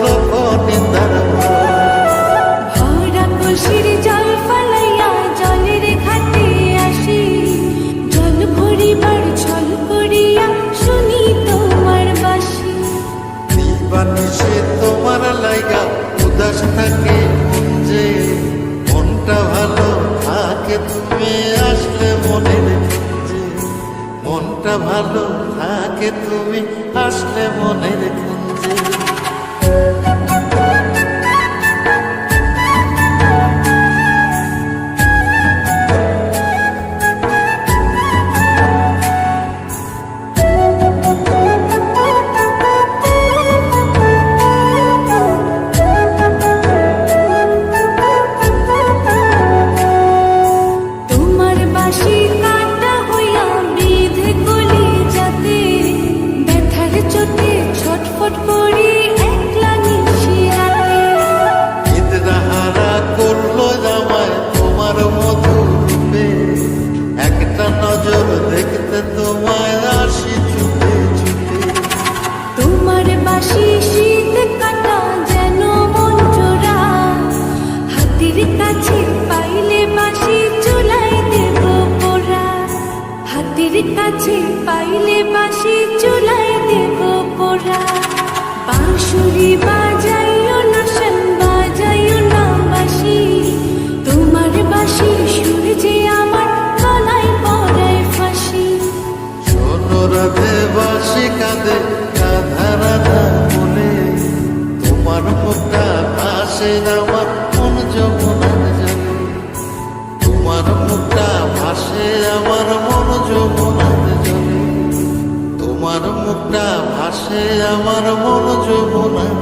লক্ষ নিন্দার ভরা কলসির জল ফলাইয়া জলের ঘাটে আসি, জল ভরিবার ছল করিয়া শুনি তোমার বাঁশি। দিবানিশি তোমার লাইগা উদাস থাকে মন যে, মনটা ভালো থাকে তুমি আসলে মনের কুঞ্জে, মনটা ভালো থাকে তুমি আসলে মনের কুঞ্জে। তোমার বাঁশি কাটা হইয়া বিধে কলি যাতে, ব্যথার চোটে ছটফট করি একলা নিশি রাতে। নিদ্রাহারা করলো জামায় তোমার মধু রূপে, একটা নজর দেখতে তোমায় আসি ছুটে ছুটে। তোমার বাঁশি শীত কাটা যেন মন জোড়া, হাতের কাছে পাইলে বাঁশি চুলাই দেব পোড়া। হাতের কাছে পাইলে বাঁশি চুলাই দেব পোড়া। বাঁশুরি বাজাইও না শান, বাজাইও না বাঁশি, তোমার বাঁশি সুর যে আমার গলায় পড়ায় ফাঁসি। শোনো রাধে বাঁশি কাঁদে রাধা রাধা বলে, তোমার মুখটা ভাসে আমার মন যমুনার জলে, তোমার মুখটা ভাসে আমার মন যমুনার জলে, তোমার মুখটা ভাসে আমার মন যমুনার